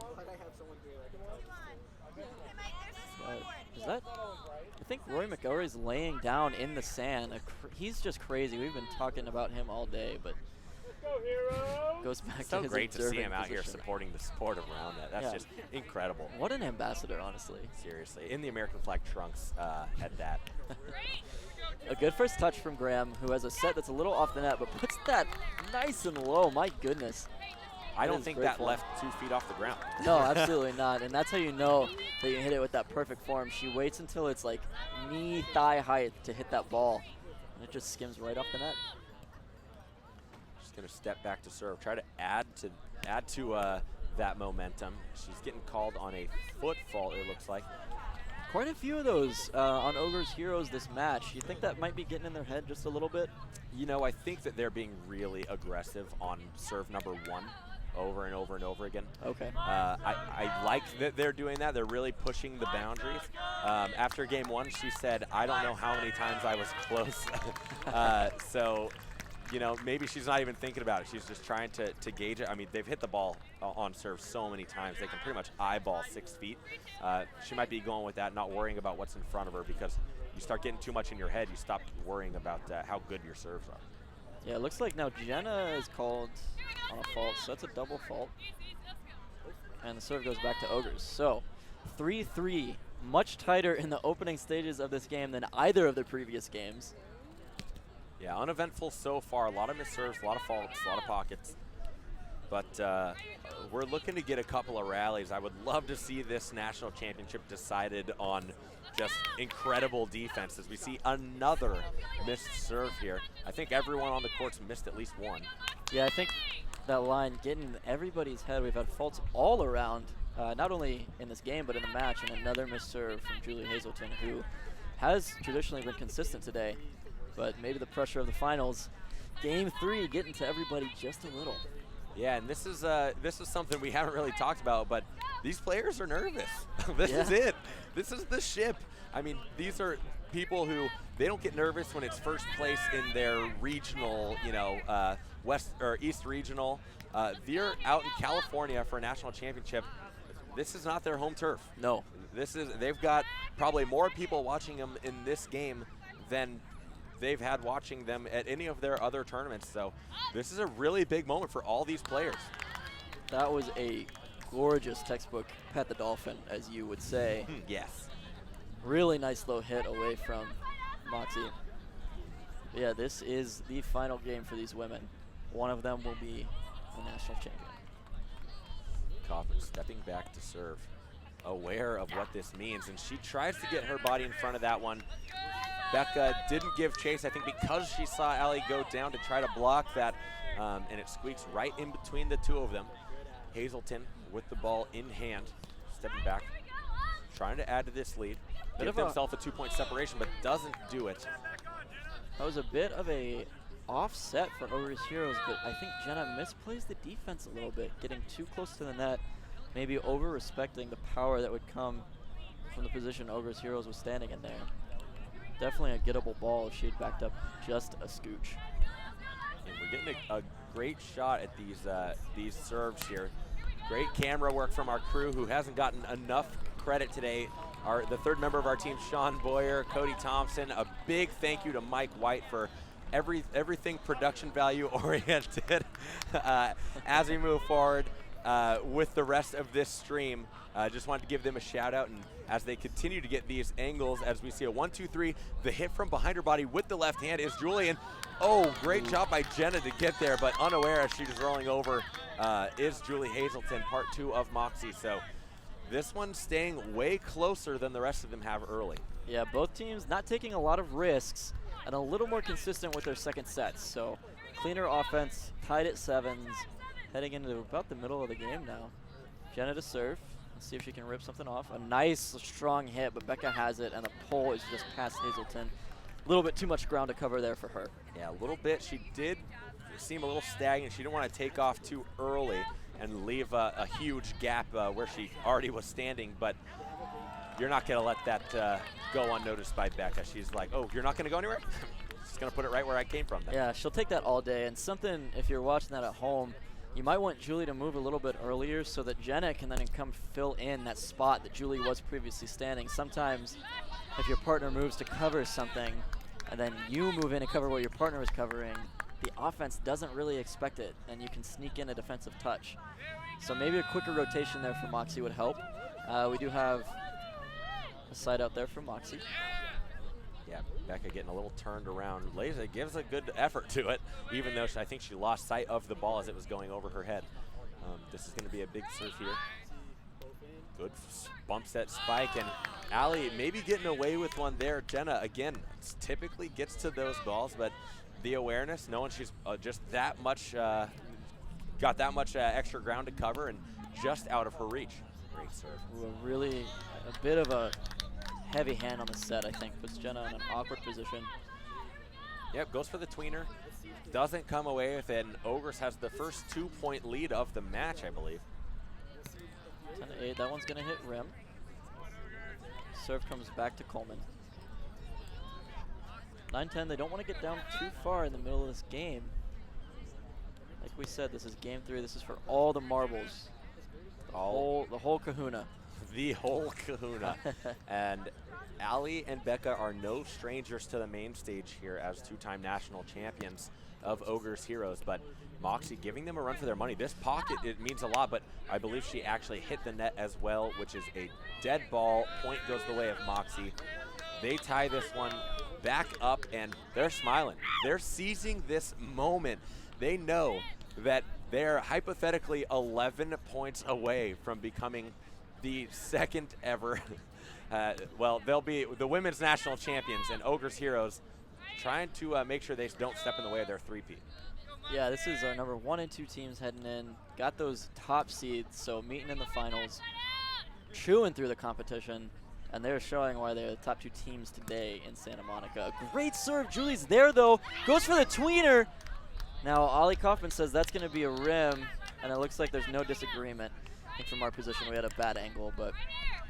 Is that? I think Roy McElroy is laying down in the sand. He's just crazy. We've been talking about him all day, but goes back to his great to see him out position. here supporting the sport of Roundnet. That's just incredible. What an ambassador, honestly. Seriously, in the American flag trunks at that. A good first touch from Graham, who has a set that's a little off the net, but puts that nice and low. My goodness. I It don't is think great that form. left 2 feet off the ground. No, absolutely not. And that's how you know that you hit it with that perfect form. She waits until it's like knee, thigh height to hit that ball. And it just skims right off the net. She's going to step back to serve, try to add to that momentum. She's getting called on a foot fault, it looks like. Quite a few of those on Ogres Heroes this match. You think that might be getting in their head just a little bit? You know, I think that they're being really aggressive on serve number 1 over and over and over again. Okay. I like that they're doing that. They're really pushing the boundaries. After game 1, she said, I don't know how many times I was close. So, you know, maybe she's not even thinking about it. She's just trying to gauge it. I mean, they've hit the ball on serve so many times. They can pretty much eyeball 6 feet. She might be going with that, not worrying about what's in front of her, because you start getting too much in your head, you stop worrying about how good your serves are. Yeah, it looks like now Jenna is called on a fault, so that's a double fault. And the serve goes back to Ogres. So 3-3, much tighter in the opening stages of this game than either of the previous games. Yeah, uneventful so far. A lot of missed serves, a lot of faults, a lot of pockets. But we're looking to get a couple of rallies. I would love to see this national championship decided on just incredible defenses. We see another missed serve here. I think everyone on the court's missed at least one. Yeah, I think that line getting in everybody's head. We've had faults all around, not only in this game, but in the match. And another missed serve from Julie Hazelton, who has traditionally been consistent today. But maybe the pressure of the finals, game 3, getting to everybody just a little. Yeah, and this is something we haven't really talked about, but these players are nervous. This is it. This is the ship. I mean, these are people who, they don't get nervous when it's first place in their regional, you know, West or East regional. They're out in California for a national championship. This is not their home turf. No. They've got probably more people watching them in this game than they've had watching them at any of their other tournaments. So this is a really big moment for all these players. That was a gorgeous textbook pet the dolphin, as you would say. Yes. Really nice low hit away from Moxie. Yeah, this is the final game for these women. One of them will be the national champion. Kaufman stepping back to serve, aware of what this means, and she tries to get her body in front of that one. Becca didn't give chase, I think, because she saw Allie go down to try to block that, and it squeaks right in between the two of them. Hazelton with the ball in hand, stepping back, trying to add to this lead. Give himself a 2-point separation, but doesn't do it. That was a bit of a offset for Ogres Heroes, but I think Jenna misplays the defense a little bit, getting too close to the net, maybe over-respecting the power that would come from the position Ogres Heroes was standing in there. Definitely a gettable ball if she had backed up just a scooch. And we're getting a great shot at these serves here. Great camera work from our crew, who hasn't gotten enough credit today. The third member of our team, Sean Boyer, Cody Thompson. A big thank you to Mike White for everything production value oriented as we move forward with the rest of this stream. Just wanted to give them a shout out, and as they continue to get these angles, as we see a 1-2-3, the hit from behind her body with the left hand is Julian. Oh, great job by Jenna to get there, but unaware as she was rolling over is Julie Hazelton, part 2 of MOXIE. So this one's staying way closer than the rest of them have early. Yeah, both teams not taking a lot of risks and a little more consistent with their second sets. So cleaner offense, tied at 7s, heading into about the middle of the game now. Jenna to serve. Let's see if she can rip something off. A nice, strong hit, but Becca has it, and the pole is just past Hazelton. A little bit too much ground to cover there for her. Yeah, a little bit. She did seem a little stagnant. She didn't want to take off too early and leave a huge gap where she already was standing, but you're not going to let that go unnoticed by Becca. She's like, oh, you're not going to go anywhere? Just going to put it right where I came from then. Yeah, she'll take that all day. And something, if you're watching that at home, you might want Julie to move a little bit earlier so that Jenna can then come fill in that spot that Julie was previously standing. Sometimes if your partner moves to cover something and then you move in to cover what your partner was covering, the offense doesn't really expect it, and you can sneak in a defensive touch. So maybe a quicker rotation there for MOXIE would help. We do have a side out there for MOXIE. Yeah, Becca getting a little turned around. Leza gives a good effort to it, even though I think she lost sight of the ball as it was going over her head. This is going to be a big serve here. Good bump set spike, and Allie maybe getting away with one there. Jenna, again, typically gets to those balls, but the awareness, knowing she's just that much, got that much extra ground to cover and just out of her reach. Great serve. Ooh, really a bit of a heavy hand on the set, I think. Puts Jenna in an awkward position. Yep, goes for the tweener. Doesn't come away with it, and Ogres has the first 2-point lead of the match, I believe. 10-8, that one's gonna hit rim. Serve comes back to Coleman. 9-10, they don't want to get down too far in the middle of this game. Like we said, this is game 3. This is for all the marbles. The whole kahuna. The whole kahuna. And Allie and Becca are no strangers to the main stage here as 2-time national champions of Ogres Heroes, but MOXIE giving them a run for their money. This pocket, it means a lot, but I believe she actually hit the net as well, which is a dead ball. Point goes the way of MOXIE. They tie this one back up, and they're smiling. They're seizing this moment. They know that they're hypothetically 11 points away from becoming the second ever, well, they'll be the women's national champions, and Ogres Heroes trying to make sure they don't step in the way of their three-peat. Yeah, this is our number 1 and 2 teams heading in. Got those top seeds, so meeting in the finals, chewing through the competition, and they're showing why they're the top 2 teams today in Santa Monica. A great serve. Julie's there, though. Goes for the tweener. Now, Ollie Kaufman says that's going to be a rim, and it looks like there's no disagreement. I think from our position, we had a bad angle, but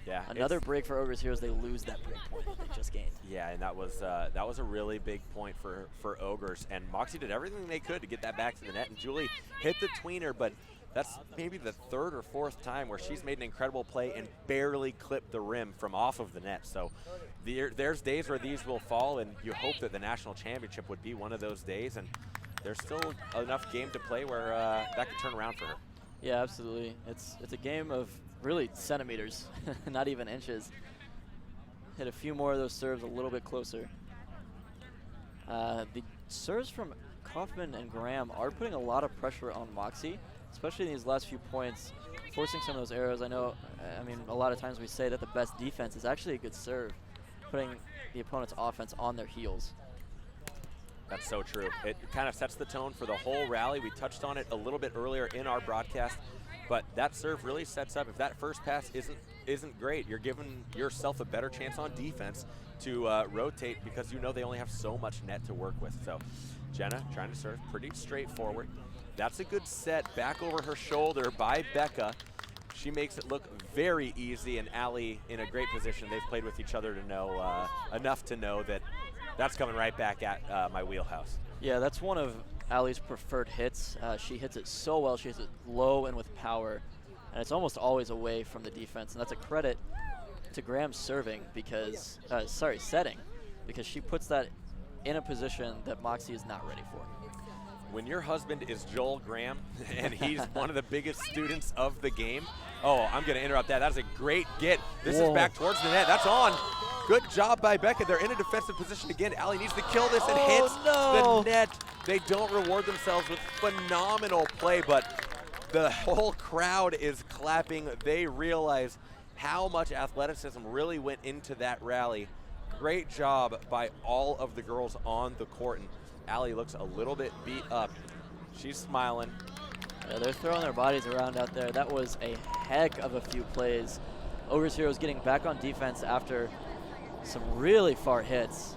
yeah, another break for Ogres Heroes. They lose that break point that they just gained. Yeah, and that was a really big point for Ogres, and MOXIE did everything they could to get that back to the net, and Julie hit the tweener, but that's maybe the 3rd or 4th time where she's made an incredible play and barely clipped the rim from off of the net. So there's days where these will fall, and you hope that the national championship would be one of those days, and there's still enough game to play where that could turn around for her. Yeah, absolutely. It's a game of really centimeters, not even inches. Hit a few more of those serves a little bit closer. The serves from Kaufman and Graham are putting a lot of pressure on MOXIE, especially in these last few points, forcing some of those arrows. I know, I mean, a lot of times we say that the best defense is actually a good serve, putting the opponent's offense on their heels. That's so true. It kind of sets the tone for the whole rally. We touched on it a little bit earlier in our broadcast, but that serve really sets up. If that first pass isn't great, you're giving yourself a better chance on defense to rotate, because you know they only have so much net to work with. So Jenna trying to serve pretty straightforward. That's a good set back over her shoulder by Becca. She makes it look very easy, and Allie in a great position. They've played with each other to know enough to know that that's coming right back at my wheelhouse. Yeah, that's one of Allie's preferred hits. She hits it so well. She hits it low and with power, and it's almost always away from the defense. And that's a credit to Graham's serving because, setting, because she puts that in a position that MOXIE is not ready for. When your husband is Joel Graham and he's one of the biggest students of the game, oh, I'm going to interrupt that. That is a great get. This is back towards the net. That's on. Good job by Becca. They're in a defensive position again. Allie needs to kill this and hits the net. They don't reward themselves with phenomenal play, but the whole crowd is clapping. They realize how much athleticism really went into that rally. Great job by all of the girls on the court. And Allie looks a little bit beat up. She's smiling. Yeah, they're throwing their bodies around out there. That was a heck of a few plays. Ogres Heroes getting back on defense after some really far hits.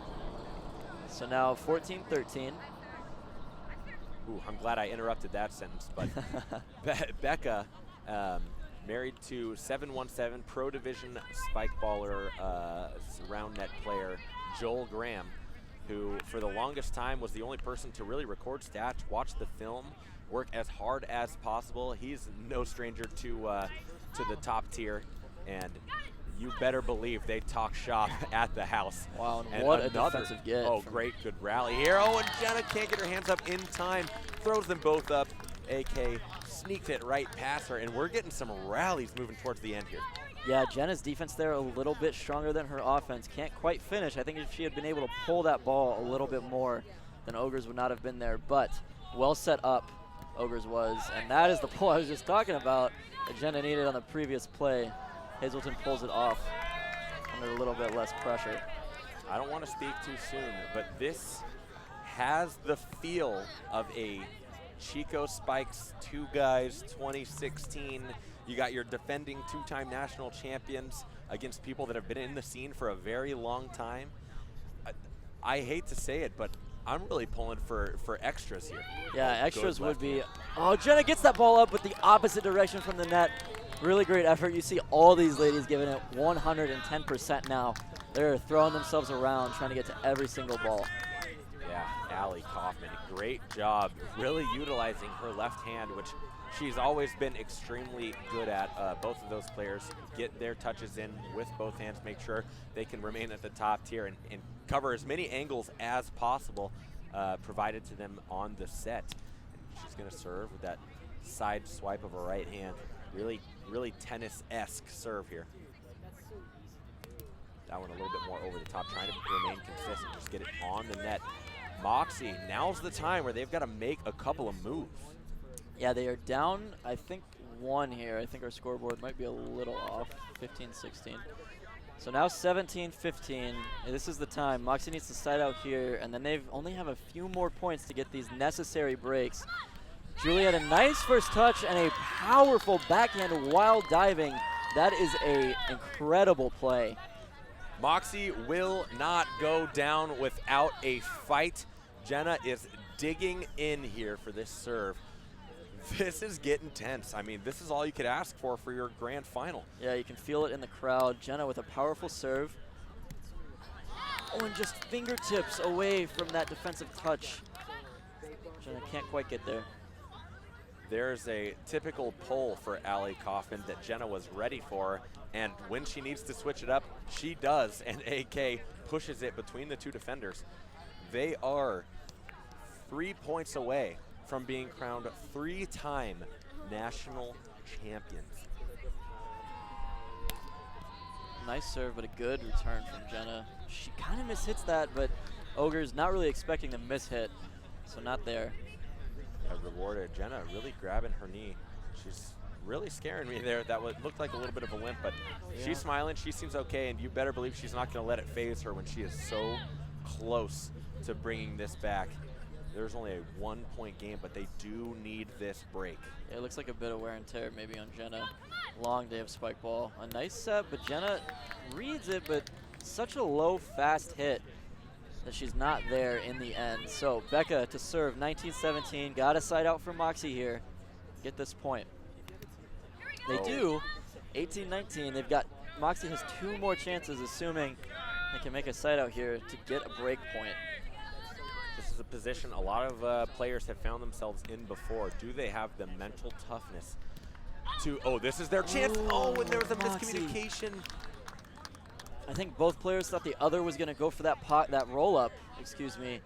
So now 14-13. Ooh, I'm glad I interrupted that sentence. But Becca, married to 717 Pro Division Spikeballer Roundnet player Joel Graham, who for the longest time was the only person to really record stats, watch the film, work as hard as possible. He's no stranger to the top tier, and you better believe they talk shop at the house. Wow, and what a defensive get. Oh, great, good rally here. Oh, and Jenna can't get her hands up in time. Throws them both up. AK sneaks it right past her, and we're getting some rallies moving towards the end here. Yeah, Jenna's defense there a little bit stronger than her offense. Can't quite finish. I think if she had been able to pull that ball a little bit more, then Ogres would not have been there. But well set up Ogres was, and that is the pull I was just talking about that Jenna needed on the previous play. Hazelton pulls it off under a little bit less pressure. I don't want to speak too soon, but this has the feel of a Chico Spikes 2 Guys 2016. You got your defending 2-time national champions against people that have been in the scene for a very long time. I hate to say it, but I'm really pulling for extras here. Yeah, extras would be. Oh, Jenna gets that ball up with the opposite direction from the net. Really great effort. You see all these ladies giving it 110% now. They're throwing themselves around, trying to get to every single ball. Yeah, Allie Kaufman, great job really utilizing her left hand, which she's always been extremely good at. Both of those players get their touches in with both hands, make sure they can remain at the top tier and cover as many angles as possible provided to them on the set. And she's going to serve with that side swipe of her right hand. Really tennis-esque serve here. That one a little bit more over the top, trying to remain consistent, just get it on the net. MOXIE, now's the time where they've got to make a couple of moves. Yeah, they are down, I think, 1 here. I think our scoreboard might be a little off, 15-16. So now 17-15. This is the time. MOXIE needs to side out here, and then they only have a few more points to get these necessary breaks. Julie had a nice first touch and a powerful backhand while diving. That is an incredible play. MOXIE will not go down without a fight. Jenna is digging in here for this serve. This is getting tense. I mean, this is all you could ask for your grand final. Yeah, you can feel it in the crowd. Jenna with a powerful serve. Oh, and just fingertips away from that defensive touch. Jenna can't quite get there. There's a typical pull for Allie Kaufman that Jenna was ready for, and when she needs to switch it up, she does, and AK pushes it between the two defenders. They are 3 points away from being crowned 3-time national champions. Nice serve, but a good return from Jenna. She kind of mishits that, but Ogres not really expecting the mishit, so not there. Rewarded. Jenna really grabbing her knee. She's really scaring me there. That looked like a little bit of a limp, but yeah. She's smiling. She seems okay, and you better believe she's not going to let it phase her when she is so close to bringing this back. There's only a 1-point game, but they do need this break. Yeah, it looks like a bit of wear and tear maybe on Jenna. Long day of Spikeball. A nice set, but Jenna reads it, but such a low, fast hit that she's not there in the end. So Becca to serve, 19-17. Got a side out for MOXIE here. Get this point. They do, 18-19. They've got, MOXIE has 2 more chances, assuming they can make a side out here to get a break point. This is a position a lot of players have found themselves in before. Do they have the mental toughness to, oh, this is their chance. Oh, and there was a miscommunication. I think both players thought the other was going to go for that roll-up, excuse me,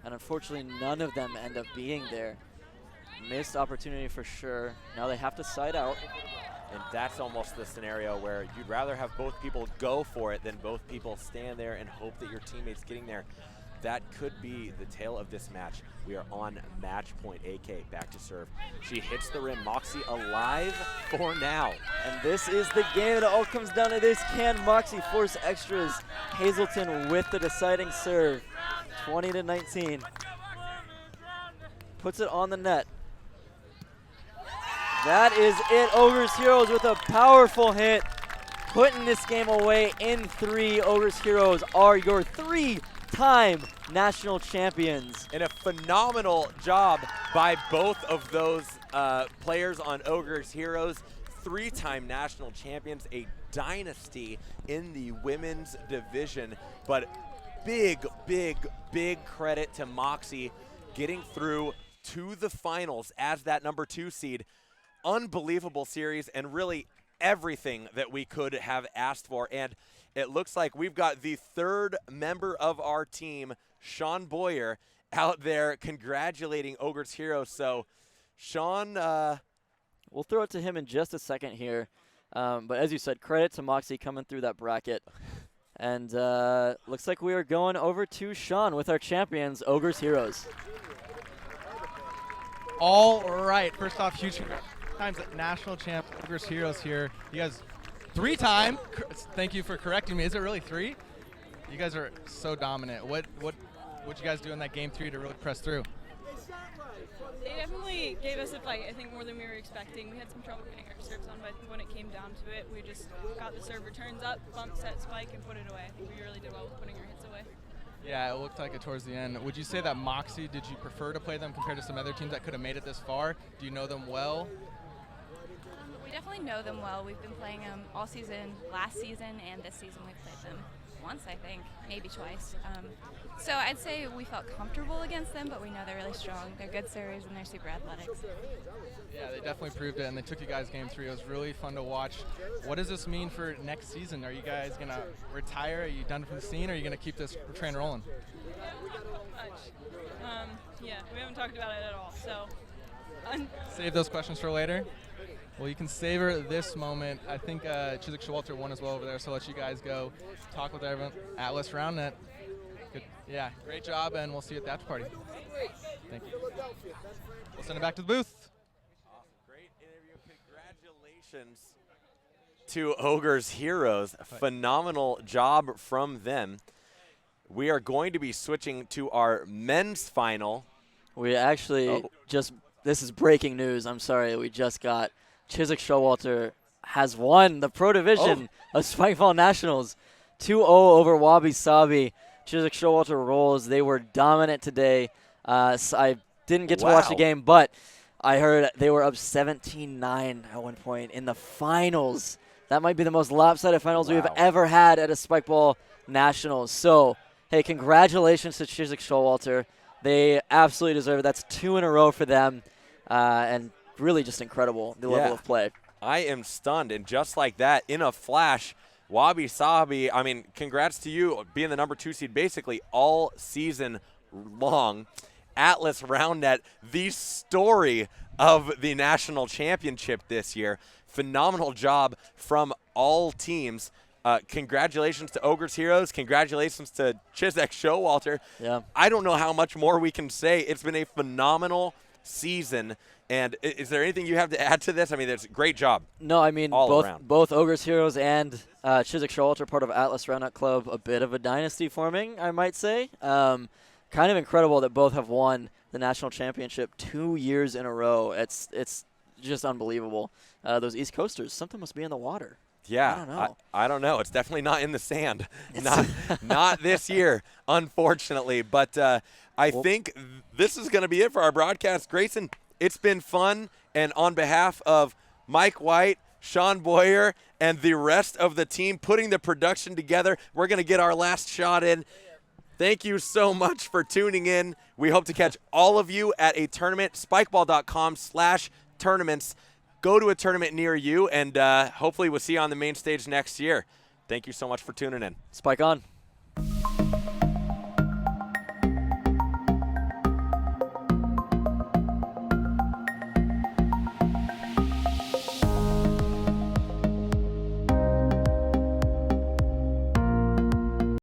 and unfortunately none of them end up being there. Missed opportunity for sure. Now they have to side out. And that's almost the scenario where you'd rather have both people go for it than both people stand there and hope that your teammate's getting there. That could be the tale of this match. We are on match point. AK back to serve. She hits the rim. MOXIE alive for now. And this is the game. It all comes down to this. Can MOXIE force extras? Hazelton with the deciding serve. 20-19. Puts it on the net. That is it. Ogres Heroes with a powerful hit. Putting this game away in 3. Ogres Heroes are your 3-time national champions. And a phenomenal job by both of those players on Ogres Heroes. 3-time national champions, a dynasty in the women's division. But big credit to MOXIE getting through to the finals as that number 2 seed. Unbelievable series, and really everything that we could have asked for. And it looks like we've got the 3rd member of our team, Sean Boyer, out there congratulating Ogres Heroes. So, Sean, we'll throw it to him in just a second here. But as you said, credit to MOXIE coming through that bracket. And looks like we are going over to Sean with our champions, Ogres Heroes. All right. First off, huge times national champ Ogres Heroes here. You guys 3-time. Thank you for correcting me. Is it really 3? You guys are so dominant. What you guys do in that game 3 to really press through? They definitely gave us a fight, I think more than we were expecting. We had some trouble getting our serves on, but I think when it came down to it, we just got the serve returns up, bump, set, spike, and put it away. I think we really did well with putting our hits away. Yeah, it looked like it towards the end. Would you say that MOXIE, did you prefer to play them compared to some other teams that could have made it this far? Do you know them well? We definitely know them well. We've been playing them all season, last season, and this season we've played them once, I think, maybe twice. So I'd say we felt comfortable against them, but we know they're really strong. They're good servers, and they're super athletic. Yeah, they definitely proved it, and they took you guys game 3. It was really fun to watch. What does this mean for next season? Are you guys going to retire? Are you done for the scene, or are you going to keep this train rolling? Yeah, we haven't talked about it at all, so. Save those questions for later. Well, you can savor this moment. I think Chiswick Showalter won as well over there, so I'll let you guys go talk with everyone. Atlas Roundnet. Good. Yeah, great job, and we'll see you at the after party. Thank you. We'll send it back to the booth. Awesome. Great interview. Congratulations to Ogres Heroes. Phenomenal job from them. We are going to be switching to our men's final. We actually this is breaking news. I'm sorry, we just got Chiswick Showalter has won the Pro Division of Spikeball Nationals 2-0 over Wabi Sabi. Chiswick Showalter rolls. They were dominant today. So I didn't get to watch the game, but I heard they were up 17-9 at one point in the finals. That might be the most lopsided finals we've ever had at a Spikeball Nationals. So, hey, congratulations to Chiswick Showalter. They absolutely deserve it. That's 2 in a row for them, and really just incredible, the level of play. I am stunned, and just like that, in a flash, Wabi Sabi, I mean, congrats to you being the number 2 seed basically all season long. Atlas Roundnet, the story of the national championship this year. Phenomenal job from all teams. Congratulations to Ogres Heroes. Congratulations to Chiswick Showalter. Yeah. I don't know how much more we can say. It's been a phenomenal season. And is there anything you have to add to this? I mean, it's a great job. No, I mean, around. both Ogres Heroes and Chiswick Showalter, part of Atlas Roundnet Club, a bit of a dynasty forming, I might say. Kind of incredible that both have won the national championship 2 years in a row. It's just unbelievable. Those East Coasters, something must be in the water. Yeah, I don't know. I don't know. It's definitely not in the sand. not this year, unfortunately. But I think this is going to be it for our broadcast. Grayson, it's been fun. And on behalf of Mike White, Sean Boyer, and the rest of the team putting the production together, we're going to get our last shot in. Thank you so much for tuning in. We hope to catch all of you at a tournament, spikeball.com/tournaments. Go to a tournament near you, and hopefully we'll see you on the main stage next year. Thank you so much for tuning in. Spike on.